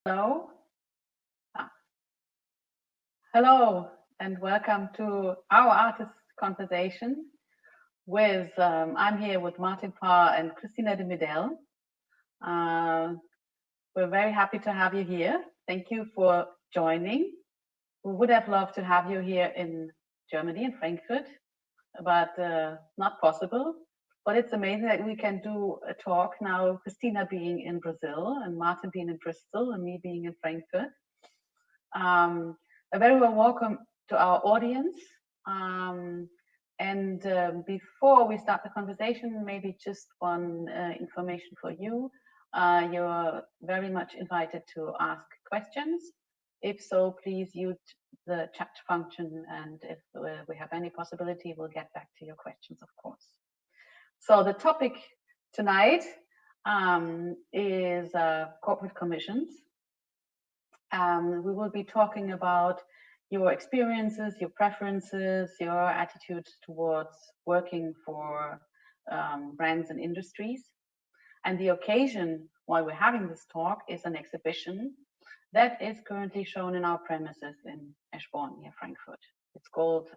Hello. Ah, Hello, and welcome to our artist conversation with, I'm here with Martin Parr and Christina de Midel. Uh, we're very happy to have you here. Thank you for joining. We would have loved to have you here in Germany, in Frankfurt, but not possible. But it's amazing that we can do a talk now, Christina being in Brazil and Martin being in Bristol and me being in Frankfurt. A very warm welcome to our audience. Before we start the conversation, maybe just one information for you. You're very much invited to ask questions. If so, please use the chat function, and if we have any possibility, we'll get back to your questions, of course. So the topic tonight is corporate commissions. We will be talking about your experiences, your preferences, your attitudes towards working for brands and industries. And the occasion why we're having this talk is an exhibition that is currently shown in our premises in Eschborn near Frankfurt. It's called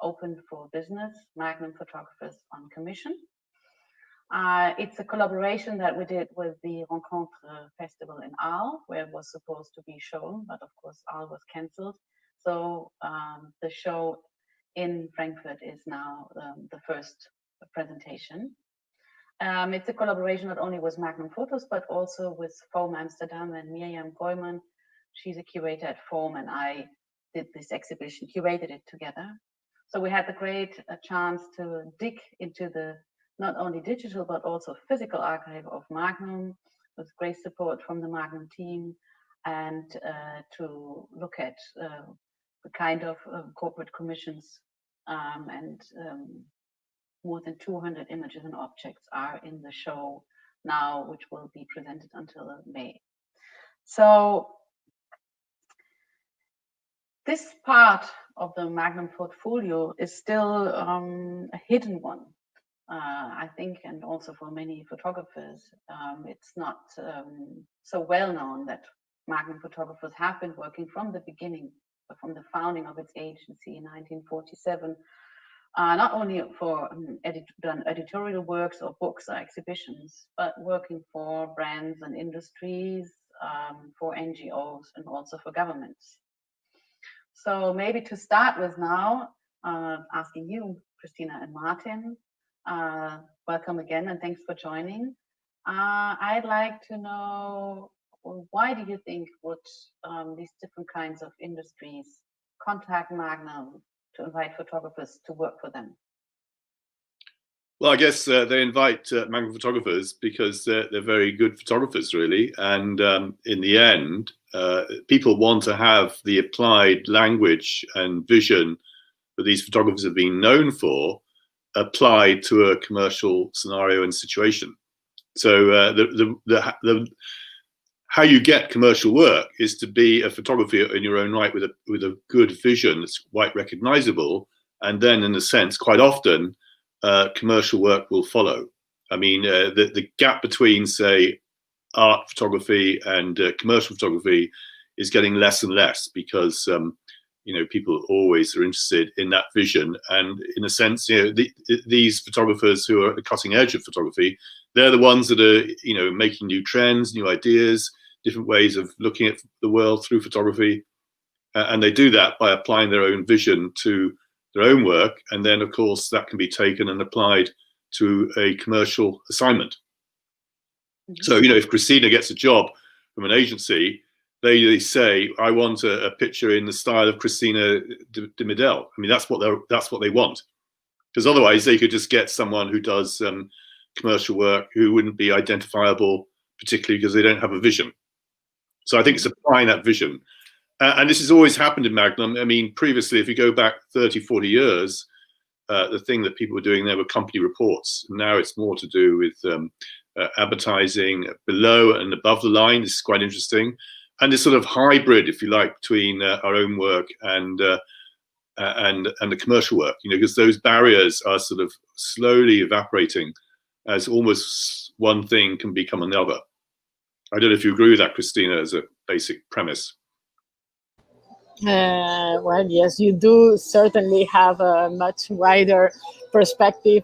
Open for Business, Magnum Photographers on Commission. It's a collaboration that we did with the Rencontre Festival in Arles, where it was supposed to be shown, but of course Arles was cancelled. So the show in Frankfurt is now the first presentation. It's a collaboration not only with Magnum Photos, but also with Foam Amsterdam and Miriam Goyman. She's a curator at Foam, and I did this exhibition, curated it together. So we had the great chance to dig into the not only digital, but also physical archive of Magnum, with great support from the Magnum team, and to look at the kind of corporate commissions, and more than 200 images and objects are in the show now, which will be presented until May. So this part of the Magnum portfolio is still a hidden one. I think, and also for many photographers, it's not so well known that Magnum photographers have been working from the beginning, from the founding of its agency in 1947, not only for done editorial works or books or exhibitions, but working for brands and industries, for NGOs, and also for governments. So maybe to start with now, asking you, Christina and Martin, welcome again, and thanks for joining. I'd like to know, why do you think would these different kinds of industries contact Magnum to invite photographers to work for them? Well, I guess they invite Magnum photographers because they're very good photographers, really. And in the end, people want to have the applied language and vision that these photographers have been known for applied to a commercial scenario and situation. So how you get commercial work is to be a photographer in your own right with a good vision that's quite recognizable, and then, in a sense, quite often commercial work will follow. I mean, the gap between, say, art photography and commercial photography is getting less and less because people always are interested in that vision. And in a sense, these photographers who are at the cutting edge of photography, they're the ones that are, making new trends, new ideas, different ways of looking at the world through photography. And they do that by applying their own vision to their own work. And then, of course, that can be taken and applied to a commercial assignment. Mm-hmm. So, if Christina gets a job from an agency, they say, I want a picture in the style of Christina de Midel. I mean, that's what they want. Because otherwise they could just get someone who does commercial work who wouldn't be identifiable, particularly because they don't have a vision. So I think it's applying that vision. And this has always happened in Magnum. I mean, previously, if you go back 30, 40 years, the thing that people were doing there were company reports. Now it's more to do with advertising below and above the line. This is quite interesting. And this sort of hybrid, if you like, between our own work and the commercial work, because those barriers are sort of slowly evaporating as almost one thing can become another. I don't know if you agree with that, Christina, as a basic premise. Well, yes, you do certainly have a much wider perspective,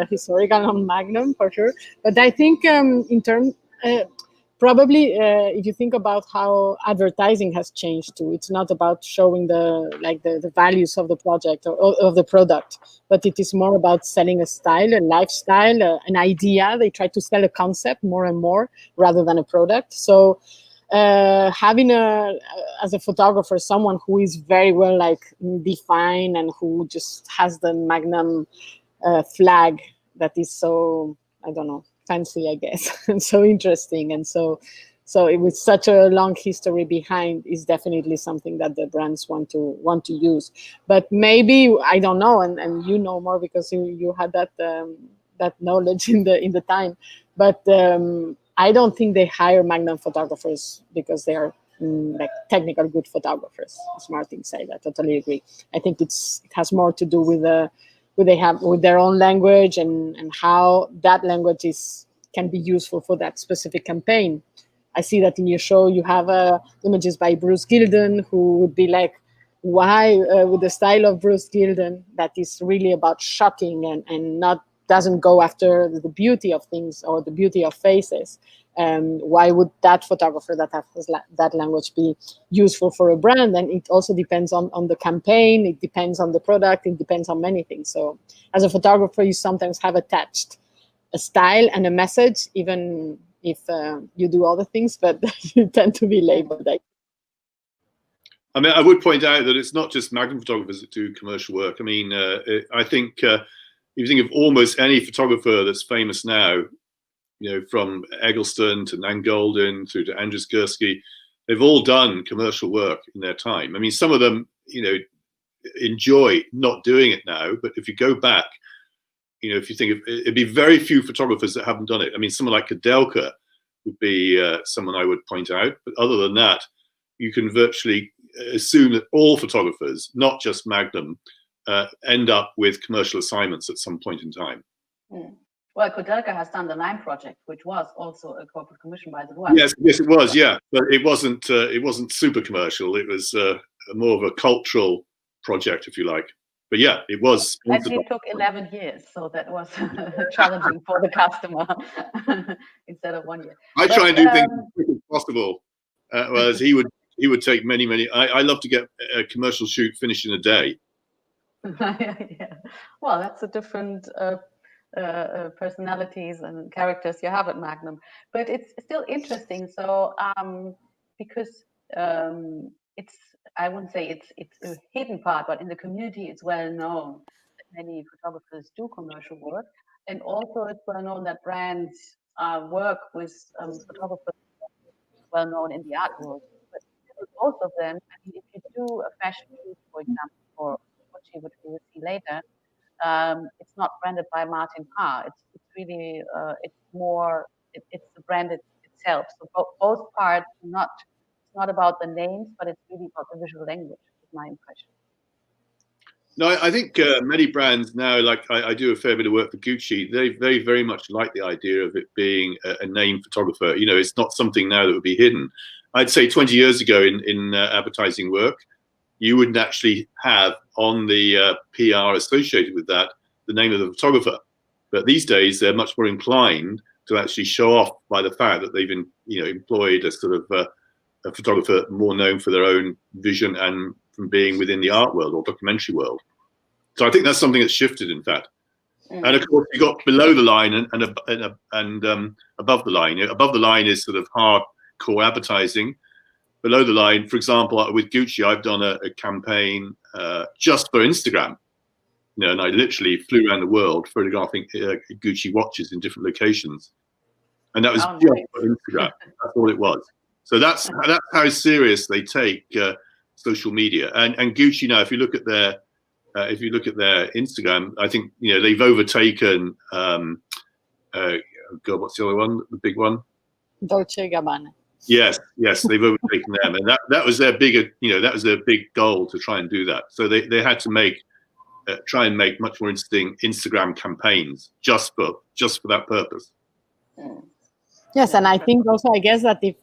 historical on Magnum for sure. But I think in terms, probably if you think about how advertising has changed too, it's not about showing the values of the project or of the product, but it is more about selling a style, a lifestyle, an idea. They try to sell a concept more and more rather than a product. So having as a photographer someone who is very well like defined and who just has the Magnum flag that is so, I don't know, fancy, I guess, and so interesting, and so with such a long history behind, is definitely something that the brands want to use. But maybe, I don't know, and you know more because you had that knowledge in the time, but I don't think they hire Magnum photographers because they are like technical good photographers, as Martin said. I totally agree. I think it has more to do with with their own language and how that language can be useful for that specific campaign. I see that in your show you have images by Bruce Gilden, who would be like, why with the style of Bruce Gilden that is really about shocking and doesn't go after the beauty of things or the beauty of faces. Why would that photographer that has that language be useful for a brand? And it also depends on the campaign, it depends on the product, it depends on many things. So as a photographer, you sometimes have attached a style and a message, even if you do other ththings, but you tend to be labeled. I mean, I would point out that it's not just Magnum photographers that do commercial work. I mean, I think if you think of almost any photographer that's famous now, you know, from Eggleston to Nan Goldin through to Andrus Gursky, they've all done commercial work in their time. I mean, some of them, you know, enjoy not doing it now, but if you go back, you know, if you think of it'd be very few photographers that haven't done it. I mean, someone like Kadelka would be someone I would point out, but other than that, you can virtually assume that all photographers, not just Magnum, end up with commercial assignments at some point in time. Mm. Well, Kudelka has done the Lime project, which was also a corporate commission by the way. Yes, it was, yeah, but it wasn't super commercial. It was more of a cultural project, if you like. But yeah, it was. And it took 11 years, so that was challenging for the customer instead of 1 year. I try and do things as quick as possible, whereas he would take many. I love to get a commercial shoot finished in a day. Yeah. Well, that's a different personalities and characters you have at Magnum, but it's still interesting. So because it's, I wouldn't say it's a hidden part, but in the community it's well known that many photographers do commercial work, and also it's well known that brands work with photographers well known in the art world. But both of them, I mean, if you do a fashion shoot, for example, for Gucci, which we will see later, it's not branded by Martin Parr. It's really it's the brand itself. So both parts it's not about the names, but it's really about the visual language. Is my impression. No, I think many brands now, like I do a fair bit of work for Gucci. They very much like the idea of it being a name photographer. You know, it's not something now that would be hidden. I'd say 20 years ago in advertising work, you wouldn't actually have on the PR associated with that the name of the photographer. But these days, they're much more inclined to actually show off by the fact that they've employed a sort of a photographer more known for their own vision and from being within the art world or documentary world. So I think that's something that's shifted, in fact. Mm. And of course, you got below the line and above the line. You know, above the line is sort of hardcore advertising. Below the line, for example, with Gucci, I've done a campaign just for Instagram. You know, and I literally flew around the world photographing Gucci watches in different locations, and that was just for Instagram. That's all it was. So that's how serious they take social media. And Gucci now, if you look at their Instagram, I think they've overtaken. God, what's the other one? The big one. Dolce & Gabbana. Yes, they've overtaken them, and that was their bigger. That was their big goal to try and do that. So they had to try and make much more interesting Instagram campaigns just for that purpose. Yes, and I think also, I guess that if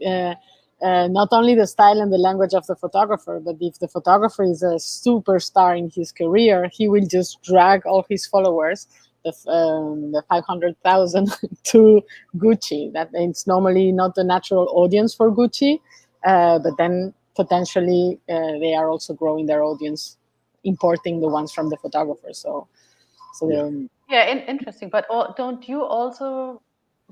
not only the style and the language of the photographer, but if the photographer is a superstar in his career, he will just drag all his followers, the 500,000, to Gucci. That it's normally not the natural audience for Gucci, but then potentially they are also growing their audience, importing the ones from the photographer. So interesting. But don't you also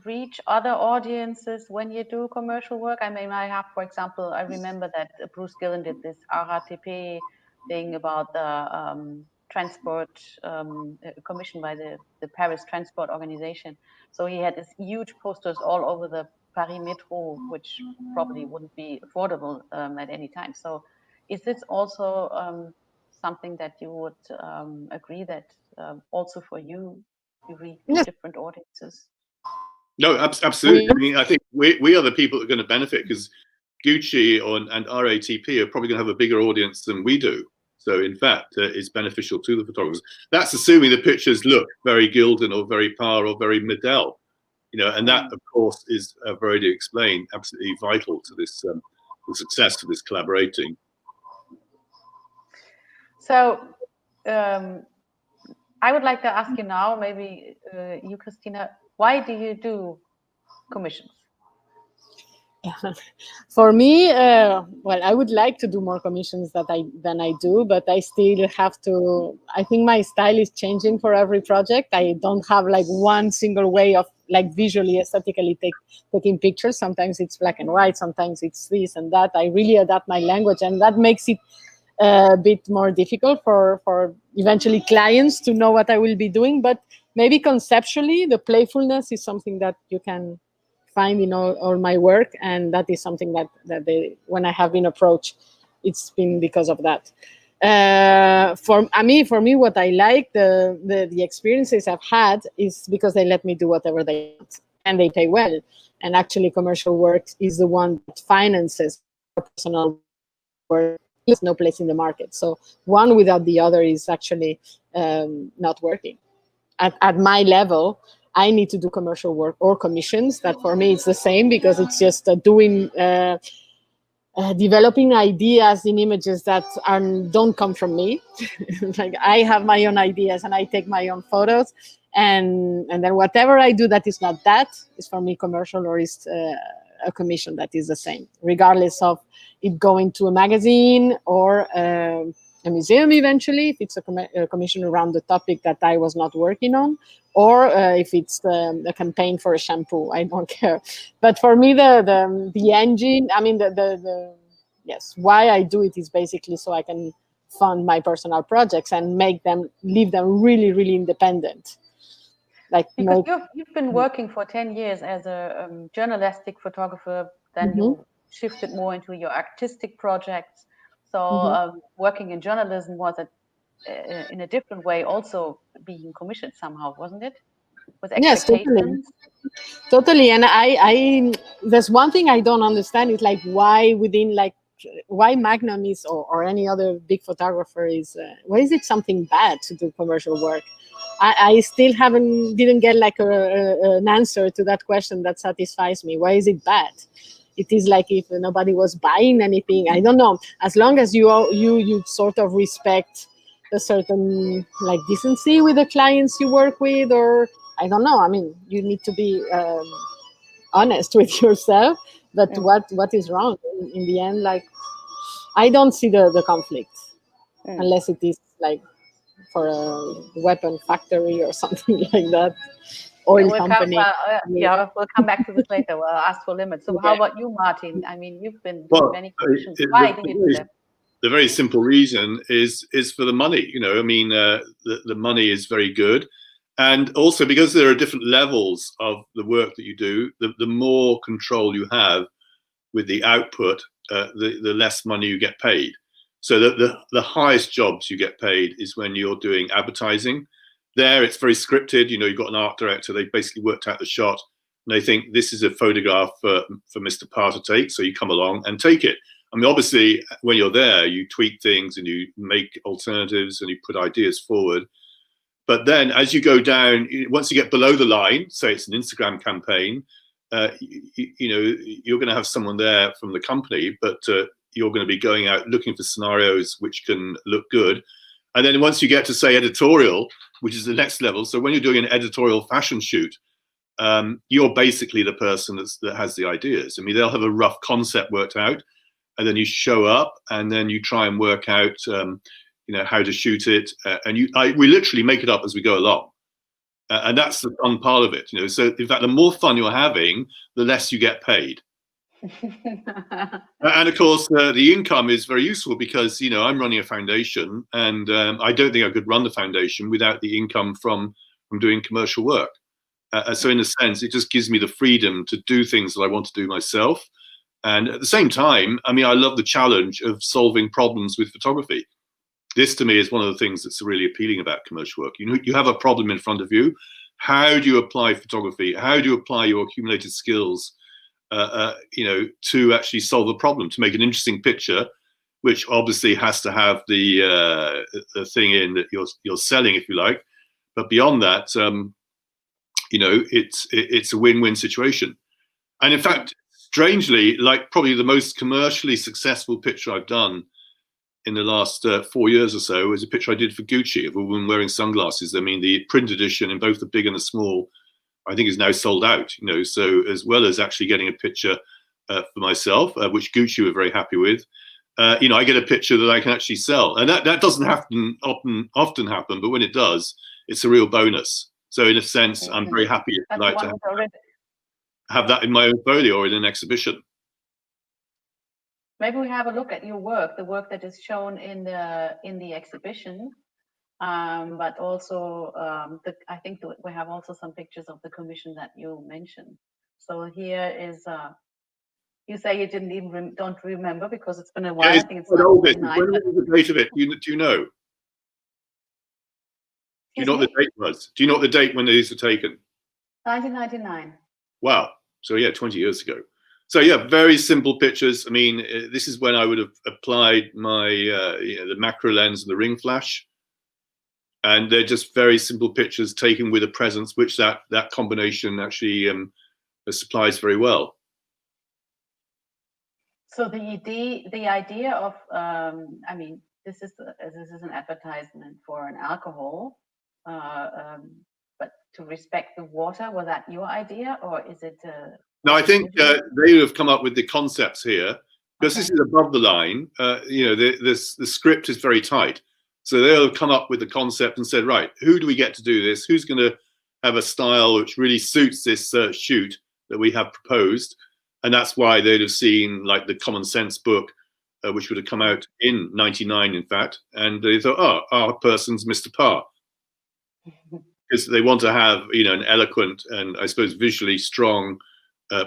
reach other audiences when you do commercial work? I mean, I have, for example, I remember that Bruce Gillen did this RATP thing about the transport commissioned by the Paris Transport Organization. So he had these huge posters all over the Paris Metro, which probably wouldn't be affordable at any time. So is this also something that you would agree that also for you, you reach different audiences? No, absolutely. I mean, I think we are the people that are going to benefit, because Gucci and RATP are probably going to have a bigger audience than we do. So in fact, it's beneficial to the photographers. That's assuming the pictures look very Gildan or very Parr or very Medel, and that, of course, is, I've already explained, absolutely vital to this the success of this collaborating. So I would like to ask you now, maybe you, Christina, why do you do commissions? For me, well, I would like to do more commissions than I do, but I still have to. I think my style is changing for every project. I don't have like one single way of like visually, aesthetically taking pictures. Sometimes it's black and white, sometimes it's this and that. I really adapt my language, and that makes it a bit more difficult for eventually clients to know what I will be doing. But maybe conceptually, the playfulness is something that you can find in all my work, and that is something that they, when I have been approached, it's been because of that. For me, what I like, the experiences I've had, is because they let me do whatever they want, and they pay well. And actually, commercial work is the one that finances personal work. There's no place in the market, so one without the other is actually not working. At my level, I need to do commercial work or commissions. That for me it's the same, because it's just developing ideas in images that don't come from me. Like I have my own ideas and I take my own photos, and then whatever I do that is not that is for me commercial, or is a commission. That is the same, regardless of it going to a magazine or a museum eventually, if it's a commission around the topic that I was not working on, or if it's a campaign for a shampoo. I don't care. But for me, the engine, I mean, yes, why I do it is basically so I can fund my personal projects and leave them really, really independent. Like, because you've been working for 10 years as a journalistic photographer, then you shifted more into your artistic projects. So working in journalism was in a different way also being commissioned somehow, wasn't it? With expectations? Yes, totally. And I there's one thing I don't understand is like why Magnum is, or any other big photographer is, why is it something bad to do commercial work? I still didn't get like an answer to that question that satisfies me. Why is it bad? It is like if nobody was buying anything. I don't know. As long as you sort of respect a certain like decency with the clients you work with, or I don't know. I mean, you need to be honest with yourself. But what is wrong in the end? Like, I don't see the conflict unless it is like for a weapon factory or something like that. Oil company. We'll come back to this later. We'll ask for limits. So how about you, Martin? I mean, you've been doing many commissions. Why do you do them? The very simple reason is for the money. I mean, the money is very good. And also because there are different levels of the work that you do, the more control you have with the output, the less money you get paid. So the highest jobs you get paid is when you're doing advertising. There, it's very scripted. You've got an art director. They basically worked out the shot, and they think this is a photograph for Mr. Parr to take. So you come along and take it. I mean, obviously, when you're there, you tweak things and you make alternatives and you put ideas forward. But then as you go down, once you get below the line, say it's an Instagram campaign, you know, you're going to have someone there from the company, but you're going to be going out looking for scenarios which can look good. And then once you get to, say, editorial, which is the next level, so when you're doing an editorial fashion shoot, you're basically the person that has the ideas. I mean, they'll have a rough concept worked out, and then you show up, and then you try and work out, you know, how to shoot it, and we literally make it up as we go along. And that's the fun part of it, you know. So in fact, the more fun you're having, the less you get paid. And of course, the income is very useful because, you know, I'm running a foundation, and I don't think I could run the foundation without the income from doing commercial work. So in a sense, it just gives me the freedom to do things that I want to do myself. And at the same time, I mean, I love the challenge of solving problems with photography. This, to me, is one of the things that's really appealing about commercial work. You know, you have a problem in front of you. How do you apply photography? How do you apply your accumulated skills, you know, to actually solve a problem, to make an interesting picture, which obviously has to have the thing in that you're selling, if you like. But beyond that, you know, it's a win-win situation. And in fact, strangely, like probably the most commercially successful picture I've done in the last 4 years or so is a picture I did for Gucci of a woman wearing sunglasses. I mean, the print edition in both the big and the small, I think, is now sold out, you know. So as well as actually getting a picture for myself, which Gucci were very happy with, you know, I get a picture that I can actually sell. And that doesn't often happen, but when it does, it's a real bonus. So in a sense, I'm very happy like to have that in my own folio or in an exhibition. Maybe we have a look at your work, the work that is shown in the exhibition, but also I think we have also some pictures of the commission that you mentioned. So here is you say you didn't even don't remember because it's been a while. Yeah, I think it's when was the date of it? Do you know? Do you know what the date was? Do you know what the date when these were taken? 1999. Wow. So yeah, 20 years ago. So yeah, very simple pictures. I mean, this is when I would have applied my you know, the macro lens and the ring flash, and they're just very simple pictures taken with a presence, which that combination actually supplies very well. So the idea of I mean, this is an advertisement for an alcohol, but to respect the water, was that your idea, or is it? No, I think they have come up with the concepts here because this is above the line. You know, the script is very tight, so they'll come up with the concept and said, right, who do we get to do this? Who's going to have a style which really suits this shoot that we have proposed? And that's why they'd have seen like the Common Sense book, which would have come out in '99, in fact, and they thought, oh, our person's Mr. Parr. Because they want to have, you know, an eloquent and I suppose visually strong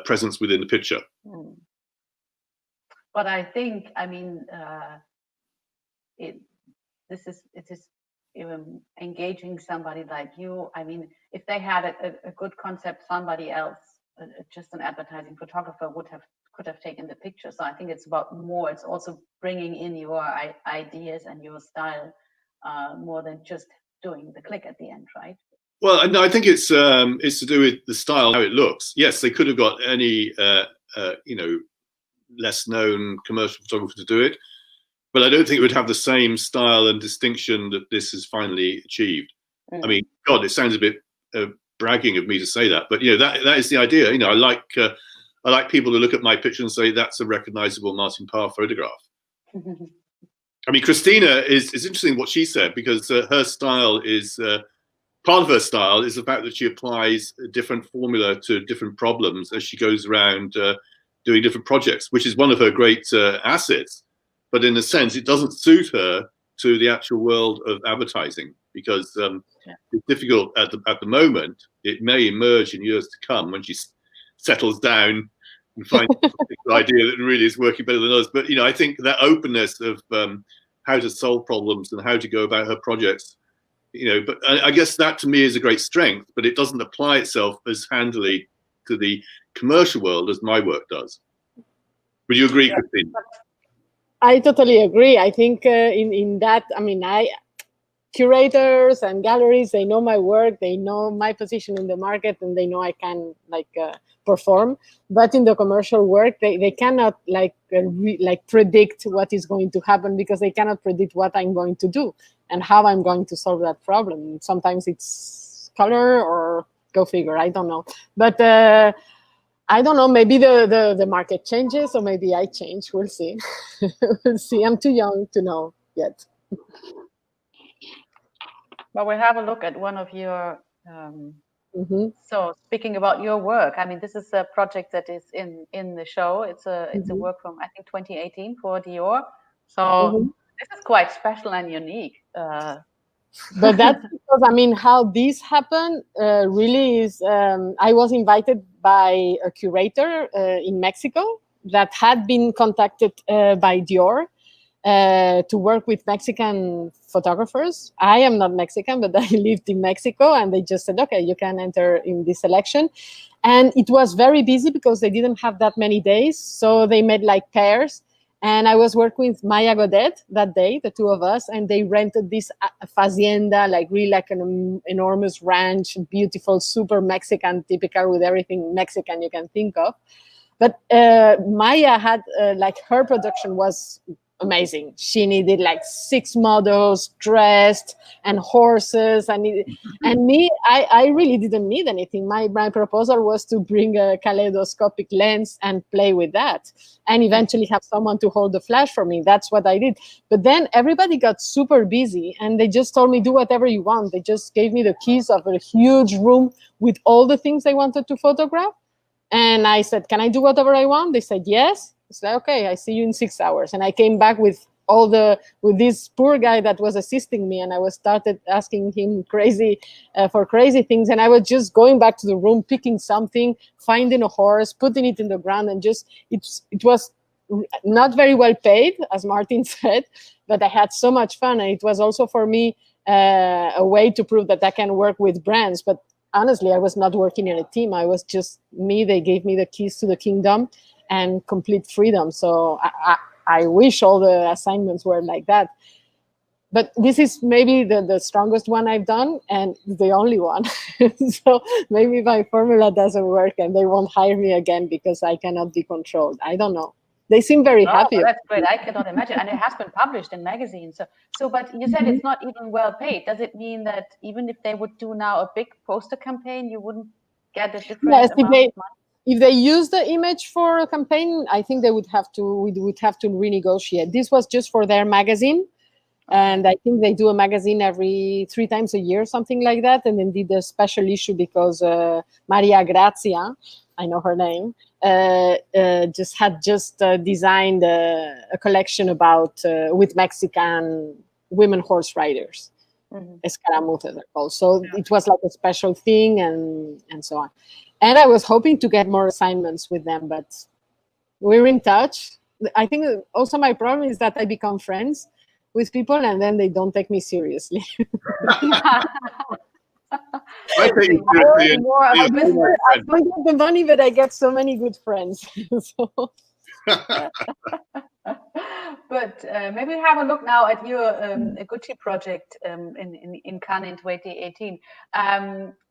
presence within the picture. But I think, I mean, it is even engaging somebody like you. I mean, if they had a good concept, somebody else, just an advertising photographer could have taken the picture. So I think it's about more. It's also bringing in your ideas and your style more than just doing the click at the end, right? Well, no, I think it's to do with the style, how it looks. Yes, they could have got any you know, less known commercial photographer to do it, but I don't think it would have the same style and distinction that this has finally achieved. I mean, God, it sounds a bit bragging of me to say that, but you know, that is the idea. You know, I like people to look at my picture and say that's a recognizable Martin Parr photograph. I mean, Christina is interesting what she said, because her style is. Part of her style is the fact that she applies a different formula to different problems as she goes around doing different projects, which is one of her great assets. But in a sense, it doesn't suit her to the actual world of advertising, because it's difficult at the moment. It may emerge in years to come when she settles down and finds an idea that really is working better than others. But, you know, I think that openness of how to solve problems and how to go about her projects, you know, but I guess that to me is a great strength, but it doesn't apply itself as handily to the commercial world as my work does. Would you agree, Christine? I totally agree. I think in that, I mean, curators and galleries, they know my work, they know my position in the market, and they know I can like perform. But in the commercial work, they cannot like predict what is going to happen, because they cannot predict what I'm going to do and how I'm going to solve that problem. Sometimes it's color, or go figure, I don't know. But I don't know, maybe the market changes, or maybe I change. We'll see. We'll see. I'm too young to know yet. Well, we'll have a look at one of your so speaking about your work, I mean, this is a project that is in the show. It's a work from, I think, 2018 for Dior. So this is quite special and unique. But that's because, I mean, how this happened really is, I was invited by a curator in Mexico that had been contacted by Dior to work with Mexican photographers. I am not Mexican, but I lived in Mexico, and they just said, okay, you can enter in this selection. And it was very busy because they didn't have that many days. So they made like pairs. And I was working with Maya Godet that day, the two of us, and they rented this fazenda, like really like an enormous ranch, beautiful, super Mexican, typical, with everything Mexican you can think of. But Maya had, like, her production was amazing. She needed like 6 models dressed and horses, and me, I really didn't need anything. My proposal was to bring a kaleidoscopic lens and play with that, and eventually have someone to hold the flash for me. That's what I did. But then everybody got super busy, and they just told me, do whatever you want. They just gave me the keys of a huge room with all the things they wanted to photograph. And I said, can I do whatever I want? They said, yes. It's like, okay, I see you in 6 hours. And I came back with this poor guy that was assisting me, and I started asking him for crazy things. And I was just going back to the room, picking something, finding a horse, putting it in the ground, and just, it was not very well paid, as Martin said, but I had so much fun. And it was also for me a way to prove that I can work with brands. But honestly, I was not working in a team. I was just me. They gave me the keys to the kingdom and complete freedom. So I wish all the assignments were like that. But this is maybe the strongest one I've done, and the only one. So maybe my formula doesn't work and they won't hire me again because I cannot be controlled. I don't know. They seem very happy. That's great. I cannot imagine. And it has been published in magazines. So, but you said it's not even well paid. Does it mean that even if they would do now a big poster campaign, you wouldn't get a different amount of money? If they use the image for a campaign, I think we would have to renegotiate. This was just for their magazine. And I think they do a magazine every 3 times a year, something like that. And then did a special issue because Maria Grazia, I know her name, just designed a collection about with Mexican women horse riders. Escaramuzas, they're called. So it was like a special thing, and so on. And I was hoping to get more assignments with them, but we're in touch. I think also my problem is that I become friends with people and then they don't take me seriously. I think I don't get the money, but I get so many good friends. So. But maybe have a look now at your Gucci project in Cannes in 2018.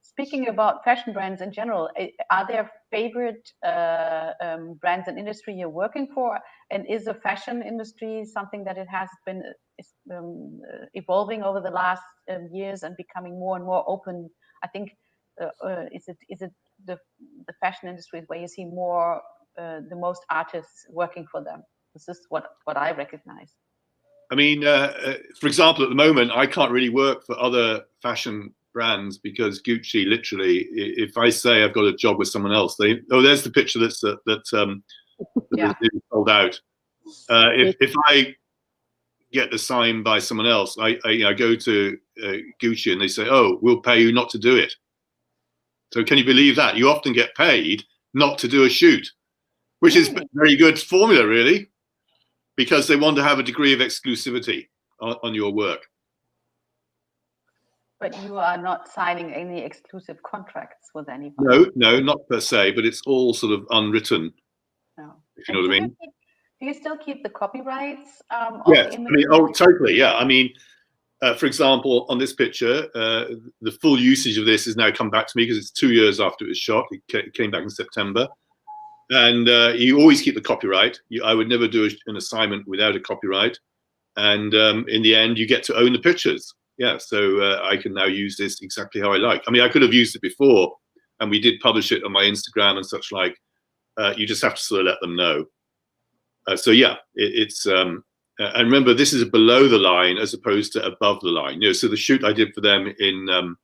Speaking about fashion brands in general, are there favorite brands and industry you're working for? And is the fashion industry something that it has been evolving over the last years and becoming more and more open? I think is it the fashion industry where you see more the most artists working for them? This is what I recognize. I mean, for example, at the moment, I can't really work for other fashion brands because Gucci, literally, if I say I've got a job with someone else, there's the picture that is sold out. If I get assigned by someone else, I go to Gucci and they say, "Oh, we'll pay you not to do it." So can you believe that? You often get paid not to do a shoot, which is a very good formula, really, because they want to have a degree of exclusivity on your work. But you are not signing any exclusive contracts with anybody. No, not per se, but it's all sort of unwritten. No. If you know what I mean. Do you still keep the copyrights? Yes, I mean, totally, yeah. I mean, For example, on this picture, the full usage of this has now come back to me because it's 2 years after it was shot. It came back in September. And you always keep the copyright. I would never do an assignment without a copyright. And in the end, you get to own the pictures. Yeah, so I can now use this exactly how I like. I mean, I could have used it before, and we did publish it on my Instagram and such like. You just have to sort of let them know. So yeah, it's and remember, this is below the line as opposed to above the line. You know, so the shoot I did for them in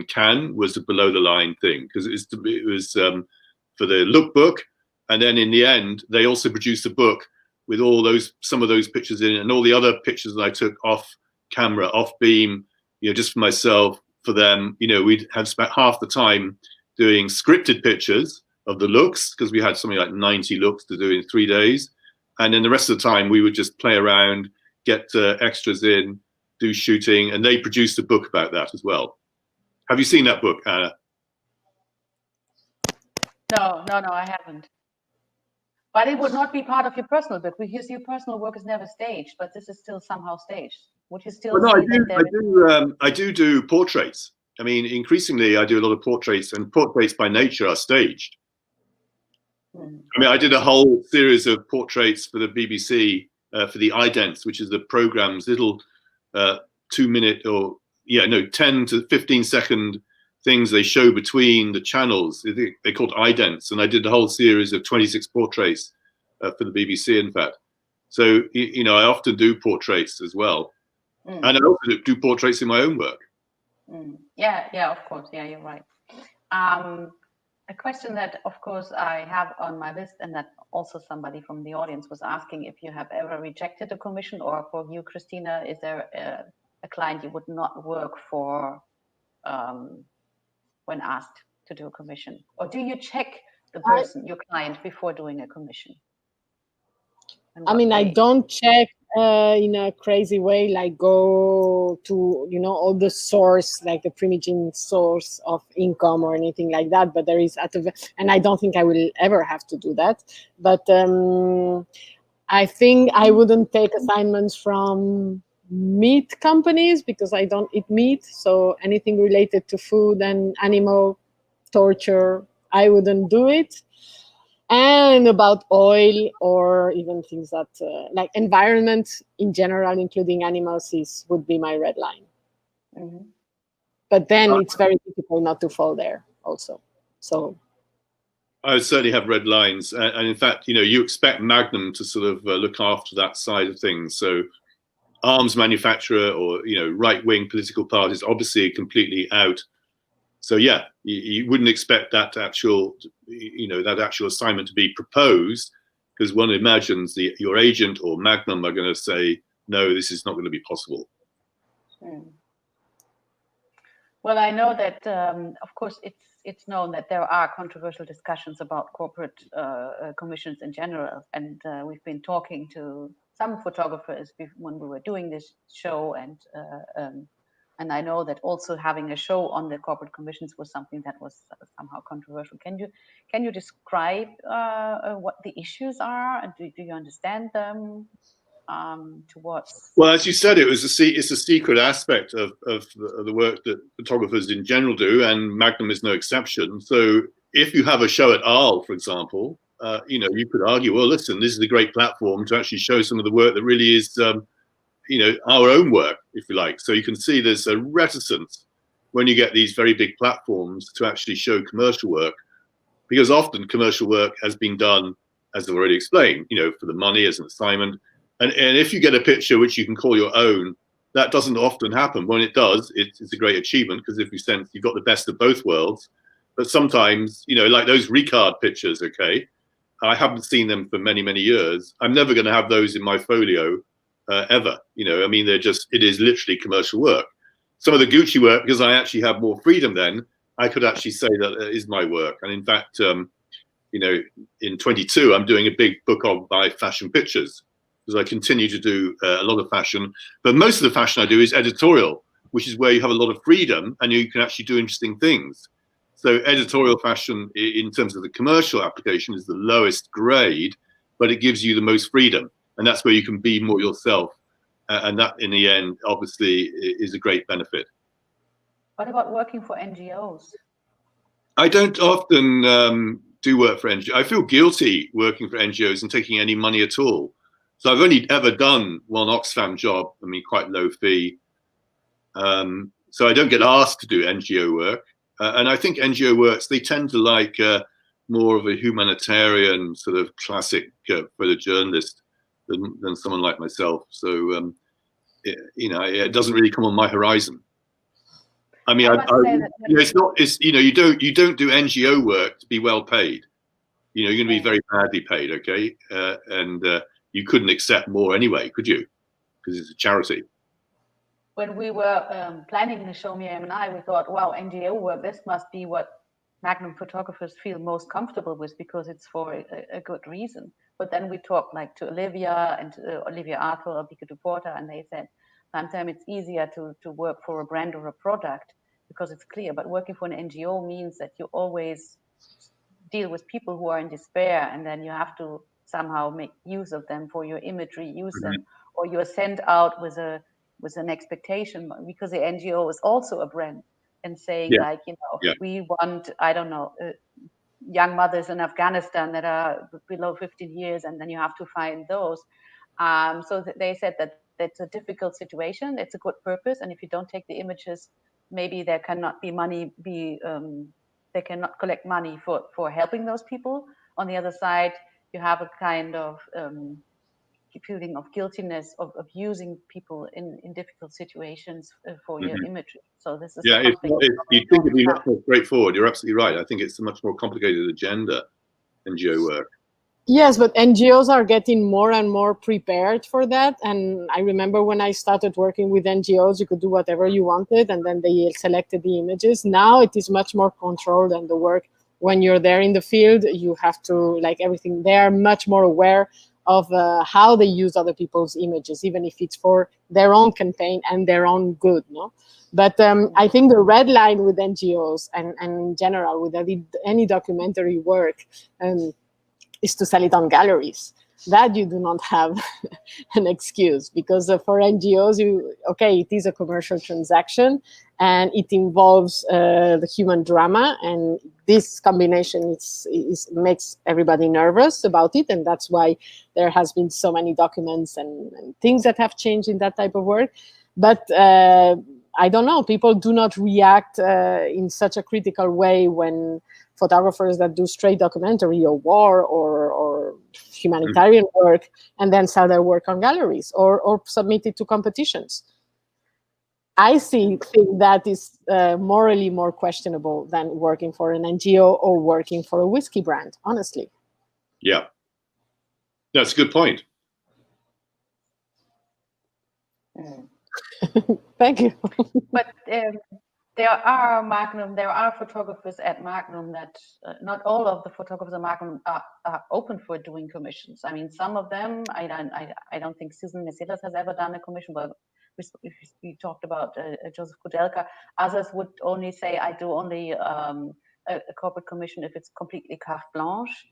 Cannes was a below the line thing because it was for the lookbook, and then in the end, they also produced a book with some of those pictures in it, and all the other pictures that I took off camera, off beam, you know, just for myself, for them. You know, we'd have spent half the time doing scripted pictures of the looks because we had something like 90 looks to do in 3 days. And then the rest of the time we would just play around, get extras in, do shooting, and they produced a book about that as well. Have you seen that book, Anna? No, I haven't. But it would not be part of your personal book because your personal work is never staged, but this is still somehow staged. Would you still Well, no, I do portraits. I mean, increasingly I do a lot of portraits, and portraits by nature are staged. I mean, I did a whole series of portraits for the BBC for the idents, which is the program's little 2-minute or 10 to 15 second things they show between the channels. They're called idents, and I did a whole series of 26 portraits for the BBC, in fact. So you know, I often do portraits as well, and I also do portraits in my own work. Yeah, of course. Yeah, you're right. A question that, of course, I have on my list, and that also somebody from the audience was asking if you have ever rejected a commission, or for you, Christina, is there a client you would not work for when asked to do a commission? Or do you check the person, your client, before doing a commission? I mean, I don't check in a crazy way, like go to, you know, all the source, like the primigine source of income or anything like that. But there is, and I don't think I will ever have to do that. But I think I wouldn't take assignments from meat companies because I don't eat meat. So anything related to food and animal torture, I wouldn't do it. And about oil or even things that like environment in general, including animals, would be my red line. But then it's very difficult not to fall there also. So I would certainly have red lines, and in fact, you know, you expect Magnum to sort of look after that side of things. So arms manufacturer or, you know, right-wing political parties obviously completely out. So yeah, you wouldn't expect that actual assignment to be proposed, because one imagines your agent or Magnum are going to say, no, this is not going to be possible. Well, I know that, of course, it's known that there are controversial discussions about corporate commissions in general, and we've been talking to some photographers when we were doing this show, and I know that also having a show on the corporate commissions was something that was somehow controversial. Can you describe what the issues are, and do you understand them? Well, as you said, it's a secret aspect of the work that photographers in general do, and Magnum is no exception. So if you have a show at Arles, for example, you know, you could argue, well, listen, this is a great platform to actually show some of the work that really is you know, our own work, if you like. So you can see there's a reticence when you get these very big platforms to actually show commercial work, because often commercial work has been done, as I've already explained, you know, for the money as an assignment. And if you get a picture which you can call your own, that doesn't often happen. When it does, it's a great achievement, because if you sense you've got the best of both worlds. But sometimes, you know, like those Ricard pictures, okay, I haven't seen them for many, many years. I'm never going to have those in my folio ever. You know, I mean, it is literally commercial work. Some of the Gucci work, because I actually have more freedom then, I could actually say that it is my work. And in fact, you know, in 22, I'm doing a big book of my fashion pictures, because I continue to do a lot of fashion. But most of the fashion I do is editorial, which is where you have a lot of freedom and you can actually do interesting things. So editorial fashion, in terms of the commercial application, is the lowest grade, but it gives you the most freedom. And that's where you can be more yourself and that in the end obviously is a great benefit. What about working for NGOs? I don't often do work for NGOs. I feel guilty working for NGOs and taking any money at all. So I've only ever done one Oxfam job, I mean, quite low fee. So I don't get asked to do NGO work. And I think NGO works, they tend to like more of a humanitarian sort of classic for the journalist than someone like myself. So, it doesn't really come on my horizon. I mean, it's not. It's you don't do NGO work to be well paid. You're going to be very badly paid, okay? And you couldn't accept more anyway, could you? Because it's a charity. When we were planning the show, Miriam and I, we thought, wow, NGO work, this must be what Magnum photographers feel most comfortable with because it's for a good reason. But then we talked like to Olivia and to Olivia Arthur or Bika Porter, and they said sometimes it's easier to work for a brand or a product because it's clear. But working for an NGO means that you always deal with people who are in despair, and then you have to somehow make use of them for your imagery, use them, or you're sent out with an expectation because the NGO is also a brand and saying like, we want, I don't know, young mothers in Afghanistan that are below 15 years, and then you have to find those. So they said that that's a difficult situation. It's a good purpose, and if you don't take the images, maybe there cannot be money. They cannot collect money for helping those people. On the other side, you have a kind of feeling of guiltiness of using people in difficult situations for your imagery. So this is you think it'd be much more straightforward. You're absolutely right. I think it's a much more complicated agenda, NGO work. Yes, but NGOs are getting more and more prepared for that. And I remember when I started working with NGOs, you could do whatever you wanted, and then they selected the images. Now it is much more controlled, and the work, when you're there in the field, you have to, like everything, they are much more aware of how they use other people's images, even if it's for their own campaign and their own good, no? But I think the red line with NGOs and in general with any documentary work is to sell it on galleries. That you do not have an excuse, because for NGOs, it is a commercial transaction and it involves the human drama, and this combination makes everybody nervous about it, and that's why there has been so many documents and things that have changed in that type of work. But I don't know, people do not react in such a critical way when photographers that do straight documentary or war or humanitarian work and then sell their work on galleries or submit it to competitions. I think that is morally more questionable than working for an NGO or working for a whiskey brand, honestly. Yeah, that's a good point. Thank you. But there are photographers at Magnum that not all of the photographers at Magnum are open for doing commissions. I mean, some of them, I don't think Susan Mercedes has ever done a commission, but we talked about Joseph Kudelka. Others would only say, I do only a corporate commission if it's completely carte blanche.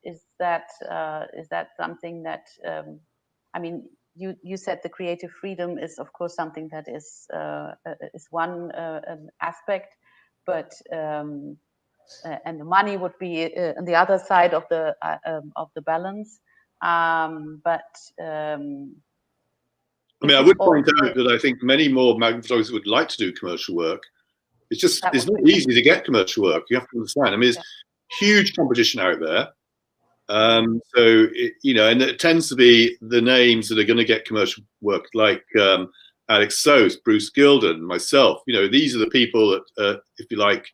Is that something that, I mean, you said the creative freedom is, of course, something that is one aspect, but and the money would be on the other side of the balance. I mean, I would point out that I think many more Magnum photographers would like to do commercial work. It's not easy to get commercial work. You have to understand. I mean, there's huge competition out there. And it tends to be the names that are going to get commercial work, like Alex Soos, Bruce Gilden, myself. These are the people that, if you like,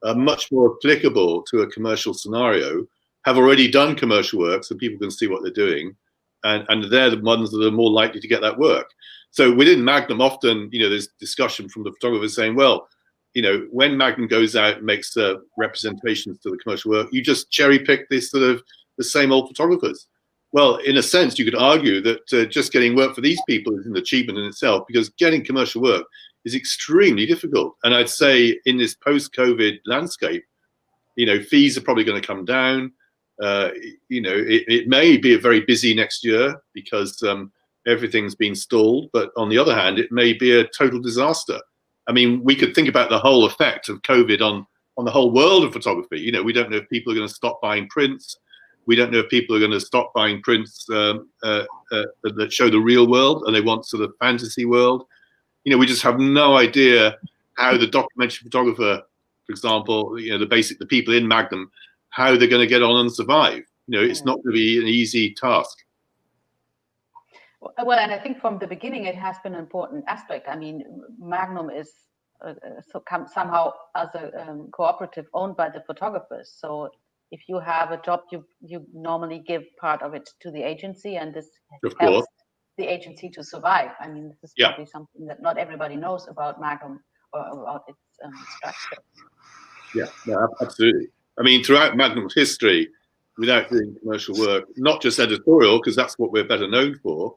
are much more applicable to a commercial scenario, have already done commercial work, so people can see what they're doing, and they're the ones that are more likely to get that work. So within Magnum, often, there's discussion from the photographers saying, well, when Magnum goes out and makes representations to the commercial work, you just cherry pick this sort of the same old photographers. Well, in a sense, you could argue that just getting work for these people is an achievement in itself, because getting commercial work is extremely difficult. And I'd say in this post-COVID landscape, fees are probably going to come down. It may be a very busy next year because everything's been stalled. But on the other hand, it may be a total disaster. I mean, we could think about the whole effect of COVID on the whole world of photography. You know, we don't know if people are going to stop buying prints. We don't know if people are going to stop buying prints that show the real world, and they want sort of fantasy world. You know, we just have no idea how the documentary photographer, for example, you know, the people in Magnum, how they're going to get on and survive. You know, it's not going to be an easy task. Well, and I think from the beginning, it has been an important aspect. I mean, Magnum is somehow as a cooperative owned by the photographers. So if you have a job, you normally give part of it to the agency, and this helps the agency to survive. I mean, this is probably something that not everybody knows about Magnum or about its structure. Yeah, no, absolutely. I mean, throughout Magnum's history, without doing commercial work, not just editorial, because that's what we're better known for,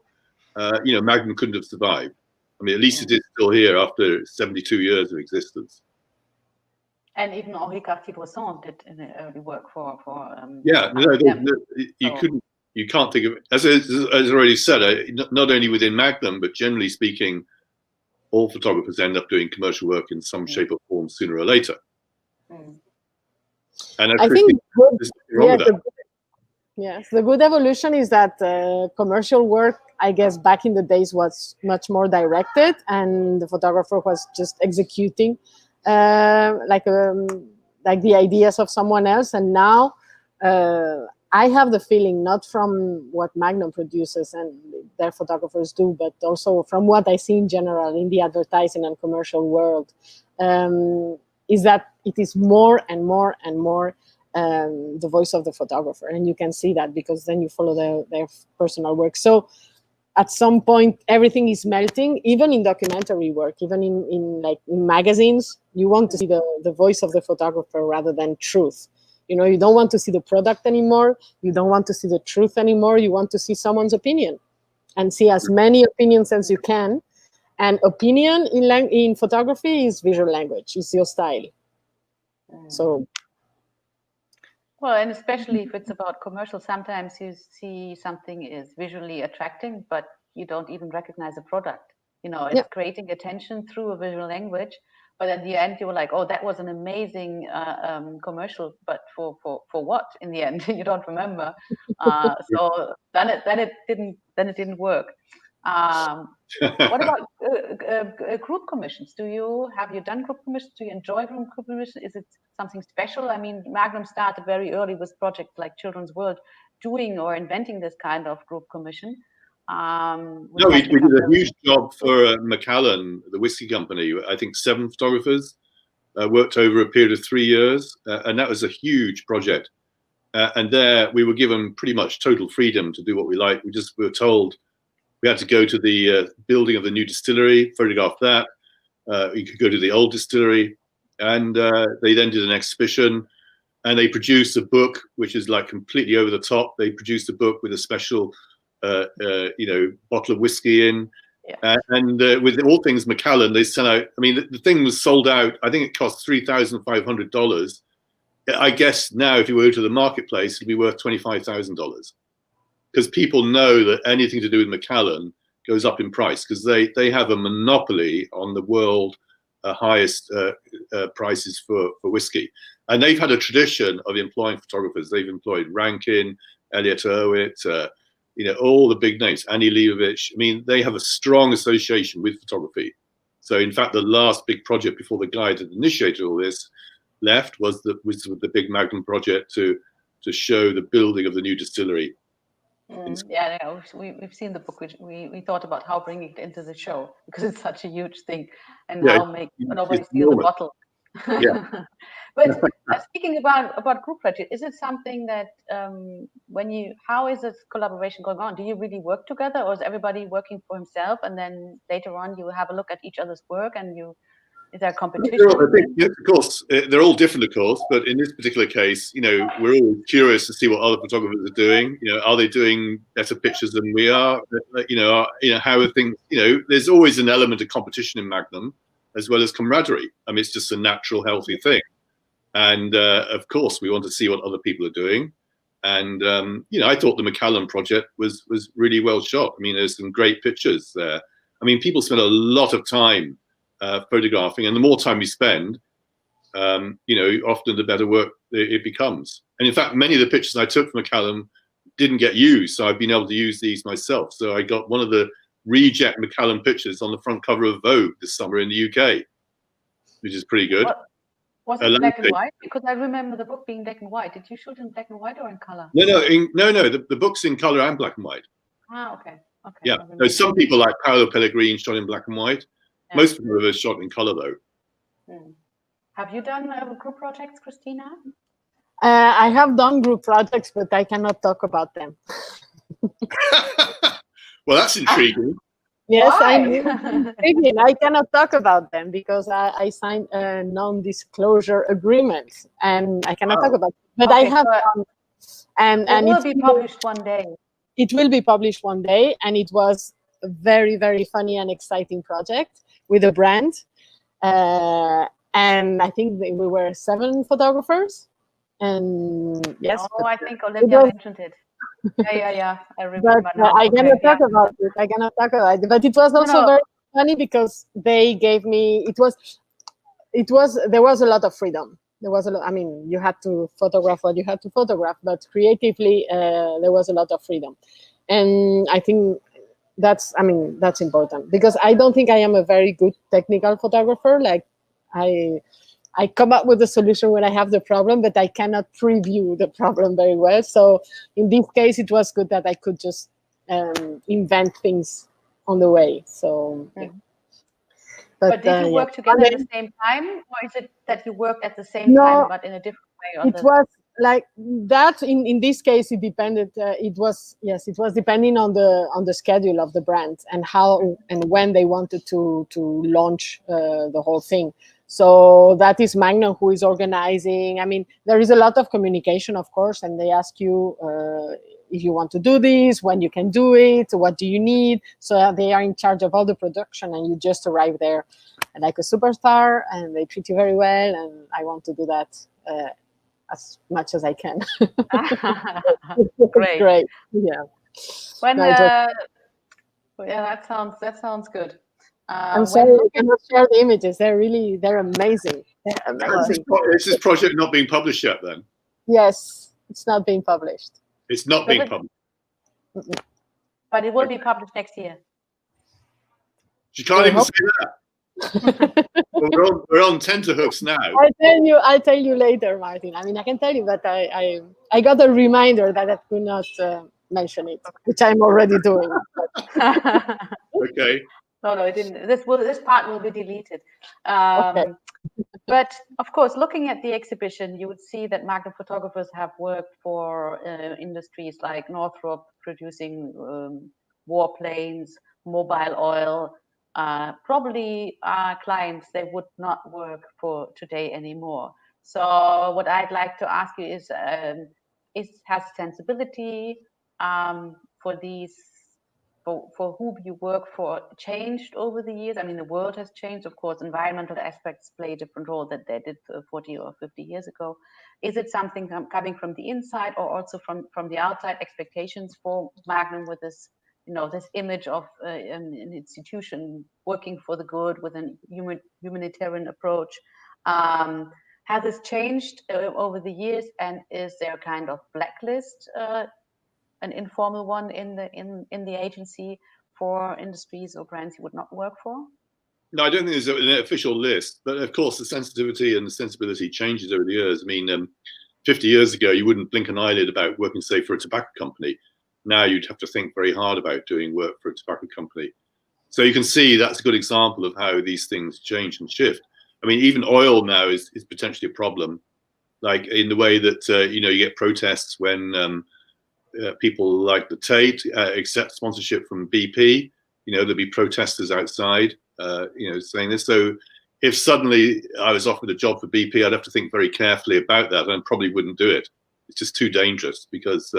you know, Magnum couldn't have survived. I mean, at least it is still here after 72 years of existence. And even Henri Cartier-Bresson did in the early work for you can't think of it. As I already said, not only within Magnum, but generally speaking, all photographers end up doing commercial work in some shape or form sooner or later. And I think the good evolution is that commercial work, I guess, back in the days was much more directed, and the photographer was just executing like the ideas of someone else. And now I have the feeling, not from what Magnum produces and their photographers do, but also from what I see in general in the advertising and commercial world, is that it is more and more and more the voice of the photographer. And you can see that because then you follow their personal work. So at some point, everything is melting, even in documentary work, even in magazines. You want to see the voice of the photographer rather than truth. You know, you don't want to see the product anymore. You don't want to see the truth anymore. You want to see someone's opinion and see as many opinions as you can. And opinion in photography is visual language. It's your style. So. Well, and especially if it's about commercial, sometimes you see something is visually attracting, but you don't even recognize the product. You know, it's creating attention through a visual language. But at the end, you were like, "Oh, that was an amazing commercial." But for what? In the end, you don't remember. So then it didn't work. What about group commissions? Have you done group commissions? Do you enjoy group commissions? Is it something special? I mean, Magnum started very early with projects like Children's World, doing or inventing this kind of group commission. We did a huge job for Macallan, the whiskey company. I think 7 photographers worked over a period of 3 years, and that was a huge project. And there we were given pretty much total freedom to do what we liked. We were told we had to go to the building of the new distillery, photograph that. You could go to the old distillery, and they then did an exhibition, and they produced a book which is like completely over the top. They produced a book with a special bottle of whiskey in, and with all things Macallan, they sent out. I mean, the thing was sold out. I think it cost $3,500. I guess now, if you were to the marketplace, it'd be worth $25,000, because people know that anything to do with Macallan goes up in price, because they have a monopoly on the world highest prices for whiskey, and they've had a tradition of employing photographers. They've employed Rankin, Elliot Erwitt. All the big names, Annie Leibovitz. I mean, they have a strong association with photography. So, in fact, the last big project before the guy that initiated all this left was the big Magnum project to show the building of the new distillery. We've seen the book, which we thought about how bringing it into the show, because it's such a huge thing, and how make nobody steal the bottle. Yeah. But speaking about group project, is it something that how is this collaboration going on? Do you really work together, or is everybody working for himself, and then later on you have a look at each other's work, and is there competition? I think, yes, of course, they're all different, of course, but in this particular case, we're all curious to see what other photographers are doing. Are they doing better pictures than we are? How are things? There's always an element of competition in Magnum, as well as camaraderie. I mean, it's just a natural, healthy thing. And of course, we want to see what other people are doing. And I thought the McCallum project was really well shot. I mean, there's some great pictures there. I mean, people spend a lot of time photographing, and the more time you spend, often the better work it becomes. And in fact, many of the pictures I took from McCallum didn't get used, so I've been able to use these myself. So I got one of the reject McCallum pictures on the front cover of Vogue this summer in the UK, which is pretty good. Was it black and white? Because I remember the book being black and white. Did you shoot in black and white or in color? No, the book's in color and black and white. Ah, okay. Yeah. No, some people like Paolo Pellegrini shot in black and white. Yeah. Most of them are shot in color, though. Have you done group projects, Christina? I have done group projects, but I cannot talk about them. Well, that's intriguing. Yes, I cannot talk about them because I signed a non-disclosure agreement, and I cannot talk about it. But okay, I have done, and it will be published one day. It will be published one day, and it was a very, very funny and exciting project with a brand. And I think we were 7 photographers. And yes. Oh, I think Olivia mentioned it. Yeah. I remember. But I cannot talk about it. I cannot talk about it. But it was also very funny because they gave me. There was a lot of freedom. There was a lot. I mean, you had to photograph what you had to photograph, but creatively, there was a lot of freedom, and I think that's important because I don't think I am a very good technical photographer. Like I come up with a solution when I have the problem, but I cannot preview the problem very well. So in this case, it was good that I could just invent things on the way. So, yeah. But did you work together at the same time, or is it that you worked at the same time but in a different way? It was like that. In this case, it depended. It was depending on the schedule of the brand and how and when they wanted to launch the whole thing. So that is Magnum who is organizing. I mean, there is a lot of communication, of course, and they ask you if you want to do this, when you can do it, what do you need. So they are in charge of all the production, and you just arrive there like a superstar, and they treat you very well. And I want to do that as much as I can. Great. Yeah. That sounds good. I'm sorry, I cannot share the images. They're amazing. They're amazing. Is this project not being published yet then? Yes, it's not being published. It's not being published. But it will be published next year. She can't even say that. Well, we're on tenterhooks now. I'll tell you later, Martin. I mean, I can tell you, but I got a reminder that I could not mention it, which I'm already doing. Okay. No, it didn't. This part will be deleted. Okay. But of course, looking at the exhibition, you would see that Magnum photographers have worked for industries like Northrop, producing warplanes, mobile oil. Probably clients they would not work for today anymore. So what I'd like to ask you is has sensibility for these. For whom you work for changed over the years? I mean, the world has changed, of course. Environmental aspects play a different role that they did 40 or 50 years ago. Is it something coming from the inside or also from the outside? Expectations for Magnum with this, this image of an institution working for the good with a humanitarian approach. Has this changed over the years, and is there a kind of blacklist? An informal one in the agency for industries or brands you would not work for? No, I don't think there's an official list, but of course the sensitivity and the sensibility changes over the years. I mean, 50 years ago, you wouldn't blink an eyelid about working, say, for a tobacco company. Now you'd have to think very hard about doing work for a tobacco company. So you can see that's a good example of how these things change and shift. I mean, even oil now is potentially a problem, like in the way that, you get protests when people like the Tate accept sponsorship from BP. There'll be protesters outside, saying this. So if suddenly I was offered a job for BP, I'd have to think very carefully about that, and probably wouldn't do it. It's just too dangerous because,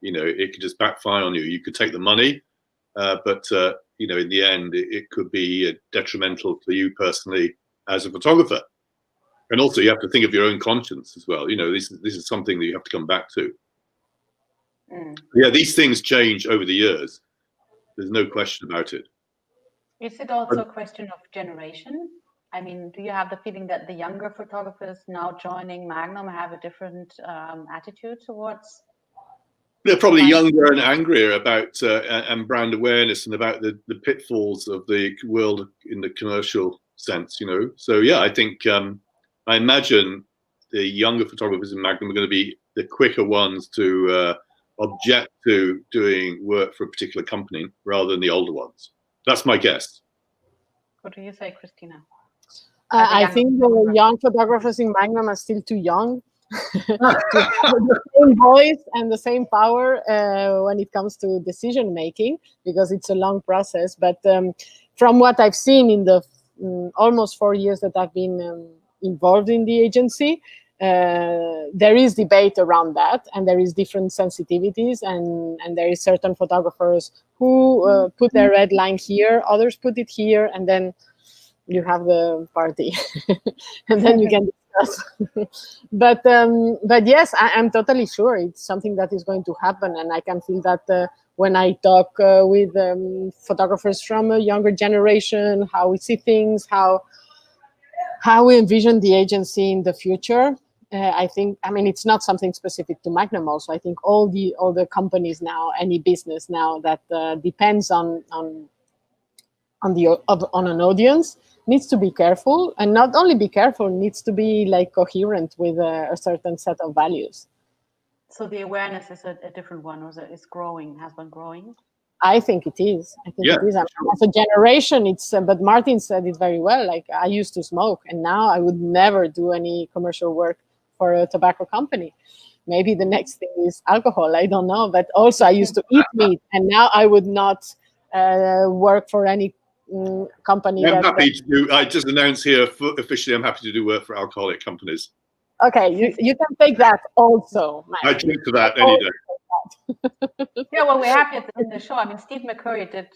it could just backfire on you. You could take the money, but in the end, it could be detrimental to you personally as a photographer. And also, you have to think of your own conscience as well. This is something that you have to come back to. Yeah, these things change over the years. There's no question about it. Is it also a question of generation? I mean, do you have the feeling that the younger photographers now joining Magnum have a different attitude towards? They're probably younger and angrier about and brand awareness and about the pitfalls of the world in the commercial sense, you know. So yeah, I think I imagine the younger photographers in Magnum are going to be the quicker ones to object to doing work for a particular company rather than the older ones. That's my guess. What do you say, Christina? I think the young photographers in Magnum are still too young to have the same voice and the same power when it comes to decision making, because it's a long process. But from what I've seen in the almost 4 years that I've been involved in the agency, there is debate around that, and there is different sensitivities, and there is certain photographers who put their red line here, others put it here, and then you have the party and then you can discuss. but yes, I'm totally sure it's something that is going to happen, and I can feel that when I talk with photographers from a younger generation, how we see things, how we envision the agency in the future. I think, I mean, it's not something specific to Magnum. Also, I think all the companies now, any business now that depends on an audience, needs to be careful, and not only be careful, needs to be like coherent with a certain set of values. So the awareness is a different one, or is growing, has been growing? I think it is. I think it is. Sure. As a generation, it's. But Martin said it very well. Like, I used to smoke, and now I would never do any commercial work for a tobacco company. Maybe the next thing is alcohol. I don't know. But also, I used to eat meat, and now I would not work for any company. I'm happy to do. I just announced here officially, I'm happy to do work for alcoholic companies. Okay, you can take that also. I drink to that any day. Yeah, well, we're happy at the show. I mean, Steve McCurry did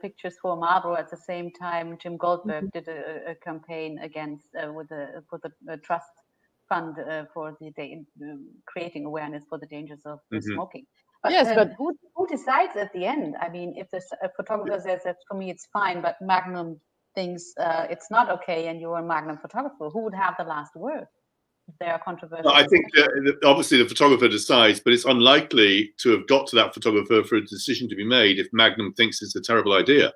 pictures for Marlboro at the same time. Jim Goldberg did a campaign against for the trust fund for creating awareness for the dangers of smoking. But, yes, but who decides at the end? I mean, if a photographer says that for me it's fine, but Magnum thinks it's not okay, and you're a Magnum photographer, who would have the last word? They are controversial. Well, I think obviously the photographer decides, but it's unlikely to have got to that photographer for a decision to be made if Magnum thinks it's a terrible idea.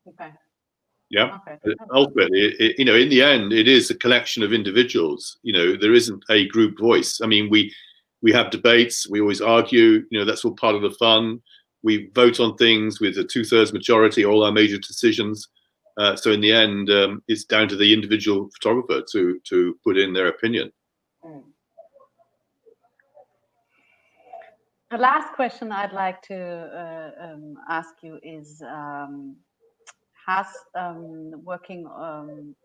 Okay. Yeah. Okay. Ultimately, in the end, it is a collection of individuals. There isn't a group voice. I mean, we have debates. We always argue. That's all part of the fun. We vote on things with a 2/3 majority, all our major decisions. So in the end, it's down to the individual photographer to put in their opinion. The last question I'd like to ask you is, has working on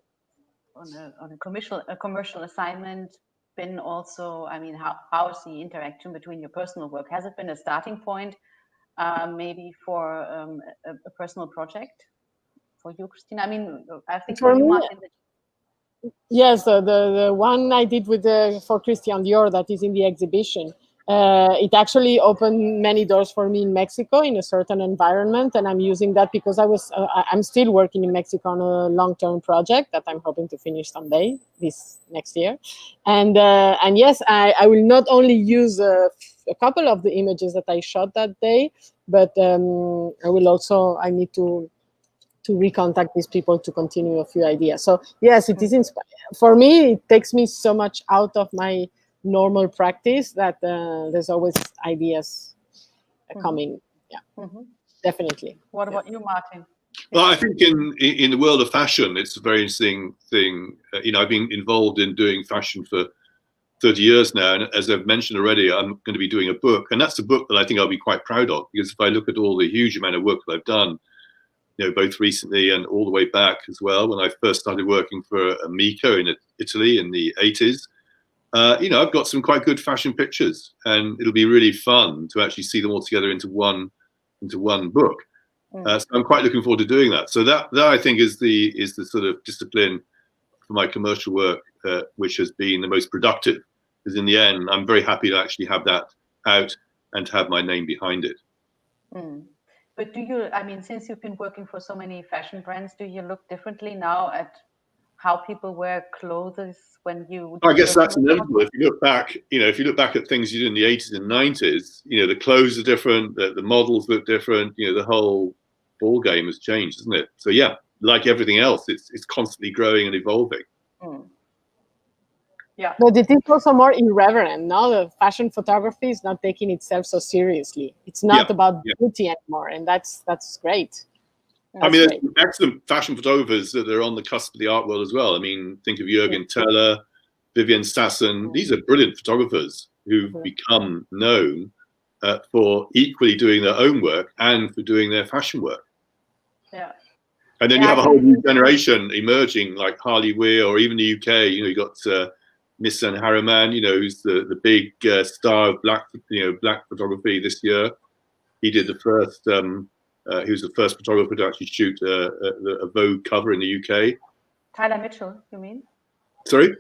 a commercial assignment been also, I mean, how is the interaction between your personal work? Has it been a starting point maybe for a personal project? For you, Christina? I mean, I think for you, Martin. Yes, the one I did with for Christian Dior that is in the exhibition. It actually opened many doors for me in Mexico in a certain environment, and I'm using that because I'm still working in Mexico on a long-term project that I'm hoping to finish someday this next year. And yes, I will not only use a couple of the images that I shot that day, but I need to recontact these people to continue a few ideas. So yes, it is for me. It takes me so much out of my normal practice that there's always ideas coming. Yeah, definitely. What about you, Martin? Well, I think in the world of fashion, it's a very interesting thing. I've been involved in doing fashion for 30 years now, and as I've mentioned already, I'm going to be doing a book, and that's a book that I think I'll be quite proud of, because if I look at all the huge amount of work that I've done, both recently and all the way back as well, when I first started working for Amico in Italy in the 80s, I've got some quite good fashion pictures, and it'll be really fun to actually see them all together into one book. So I'm quite looking forward to doing that. So that I think is the sort of discipline for my commercial work, which has been the most productive. Because in the end, I'm very happy to actually have that out and to have my name behind it. But do you, I mean, since you've been working for so many fashion brands, do you look differently now at how people wear clothes when you do I guess that's personal inevitable. If you look back, if you look back at things you did in the 80s and 90s, the clothes are different, the models look different, the whole ball game has changed, isn't it? So yeah, like everything else, it's constantly growing and evolving. Yeah. But it is also more irreverent. Now the fashion photography is not taking itself so seriously. It's not about beauty anymore, and that's great. I mean, there's excellent fashion photographers that are on the cusp of the art world as well. I mean, think of Jürgen Teller, Vivian Sasson. These are brilliant photographers who've become known for equally doing their own work and for doing their fashion work. Yeah. And then you have a whole new generation emerging, like Harley Weir, or even the UK. You got Nissan Harriman, who's the big star of black photography this year. He did the first. He was the first photographer to actually shoot a Vogue cover in the UK. Tyler Mitchell, you mean? Sorry?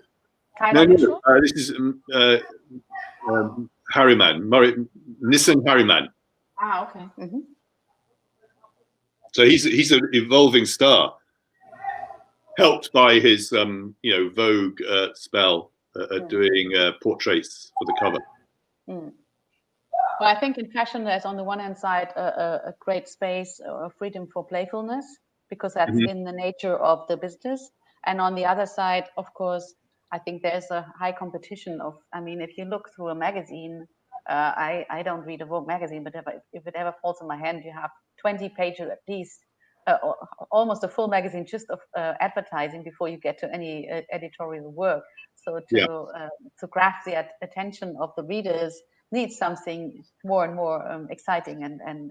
Tyler Mitchell? No, this is Harriman, Nissan Harriman. Ah, okay. Mm-hmm. So he's an evolving star, helped by his Vogue spell at doing portraits for the cover. Well, I think in fashion, there's on the one hand side a great space or freedom for playfulness, because that's in the nature of the business. And on the other side, of course, I think there's a high competition of, I mean, if you look through a magazine, I don't read a Vogue magazine, but if it ever falls in my hand, you have 20 pages at least, almost a full magazine just of advertising before you get to any editorial work. So to grasp the attention of the readers needs something more and more exciting and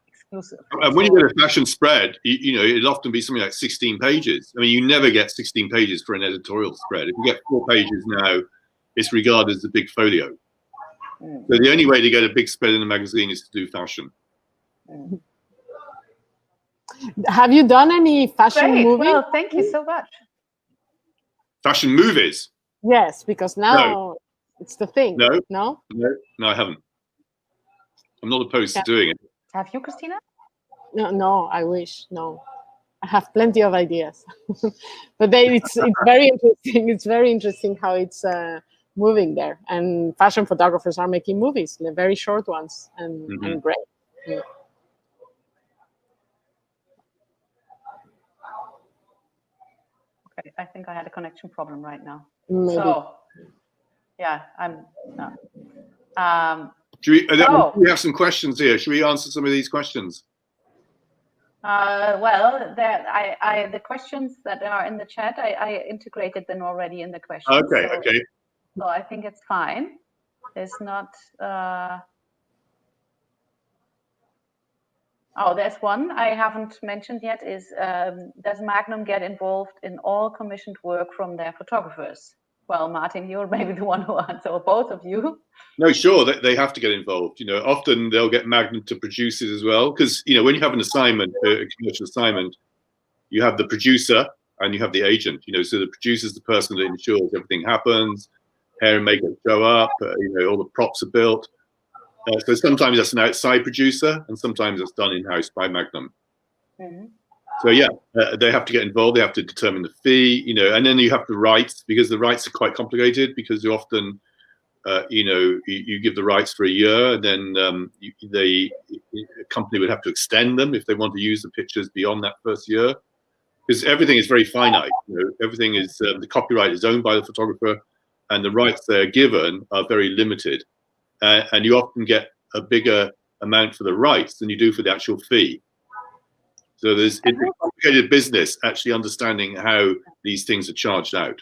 exclusive. And when you get a fashion spread, it'll often be something like 16 pages. I mean, you never get 16 pages for an editorial spread. If you get 4 pages now, it's regarded as a big folio. So the only way to get a big spread in a magazine is to do fashion. Have you done any fashion movies? Well, thank you so much. Fashion movies? Yes, because now it's the thing. No, I haven't. I'm not opposed to doing it. Have you, Christina? No, I wish. No, I have plenty of ideas, but it's very interesting. It's very interesting how it's moving there, and fashion photographers are making movies, very short ones, and great. Yeah. Okay, I think I had a connection problem right now. Maybe. So, yeah, I'm. We have some questions here. Should we answer some of these questions? Well, the questions that are in the chat, I integrated them already in the questions. Okay. So I think it's fine. It's not. There's one I haven't mentioned yet. Is does Magnum get involved in all commissioned work from their photographers? Well, Martin, you're maybe the one who answers, or both of you. No, sure, they have to get involved. Often they'll get Magnum to produce it as well, because when you have an assignment, a commercial assignment, you have the producer and you have the agent. So the producer is the person that ensures everything happens, hair and makeup show up, all the props are built. So sometimes that's an outside producer, and sometimes that's done in-house by Magnum. So yeah, they have to get involved. They have to determine the fee, and then you have the rights, because the rights are quite complicated, because you often, you give the rights for a year, and then a company would have to extend them if they want to use the pictures beyond that first year, because everything is very finite. Everything is the copyright is owned by the photographer, and the rights they're given are very limited, and you often get a bigger amount for the rights than you do for the actual fee. So it's a complicated business actually understanding how these things are charged out.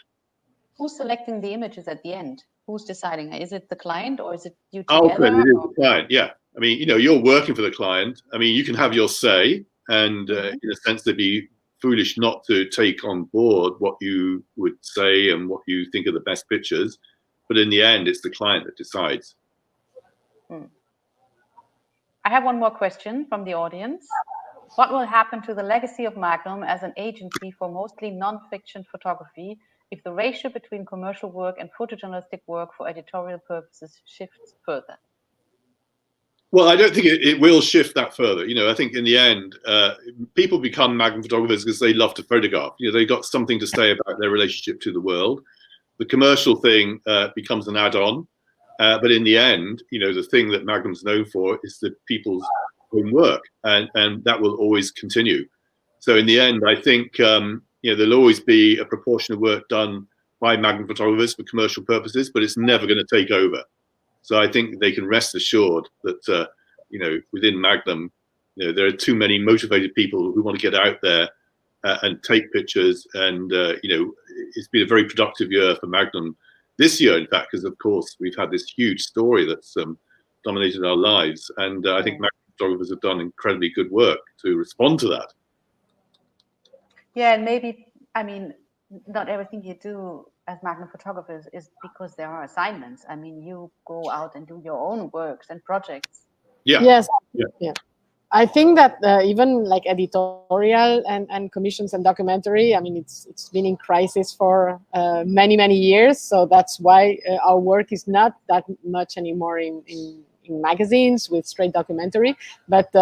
Who's selecting the images at the end? Who's deciding? Is it the client or is it you together? It is the client, yeah. I mean, you're working for the client. I mean, you can have your say, and in a sense, they'd be foolish not to take on board what you would say and what you think are the best pictures. But in the end, it's the client that decides. I have one more question from the audience. What will happen to the legacy of Magnum as an agency for mostly non-fiction photography if the ratio between commercial work and photojournalistic work for editorial purposes shifts further? Well, I don't think it will shift that further. You know, I think in the end, people become Magnum photographers because they love to photograph. You know, they got something to say about their relationship to the world. The commercial thing becomes an add-on, but in the end, you know, the thing that Magnum's known for is the people's own work, and that will always continue. So in the end, I think you know, there'll always be a proportion of work done by Magnum photographers for commercial purposes, but it's never going to take over. So I think they can rest assured that you know, within Magnum, you know, there are too many motivated people who want to get out there and take pictures. And you know, it's been a very productive year for Magnum this year, in fact, because of course we've had this huge story that's dominated our lives, and I think Magnum photographers have done incredibly good work to respond to that. Yeah, and maybe, I mean, not everything you do as Magnum photographers is because there are assignments. I mean, you go out and do your own works and projects. Yeah. Yes. Yeah. Yeah. I think that even like editorial and commissions and documentary, I mean, it's been in crisis for many years. So that's why our work is not that much anymore in magazines with straight documentary. But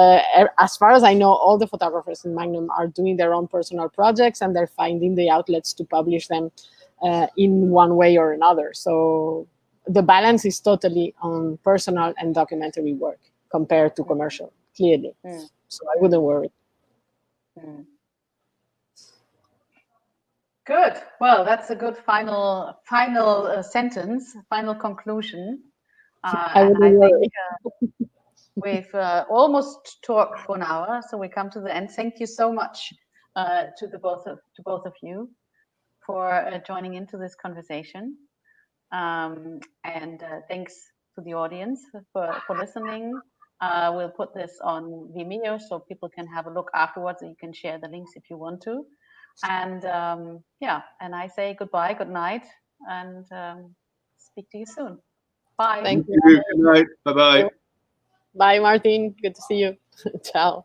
as far as I know, all the photographers in Magnum are doing their own personal projects, and they're finding the outlets to publish them in one way or another. So the balance is totally on personal and documentary work compared to commercial, clearly. So I wouldn't worry. Good. Well, that's a good final sentence, final conclusion. I And wouldn't I worry. think we've almost talked for an hour, so we come to the end. Thank you so much to both of you for joining into this conversation, and thanks to the audience for listening. We'll put this on Vimeo so people can have a look afterwards, and you can share the links if you want to. And yeah, and I say goodbye, good night, and speak to you soon. Bye. Thank you. Good night. Bye-bye. Bye, Martin. Good to see you. Ciao.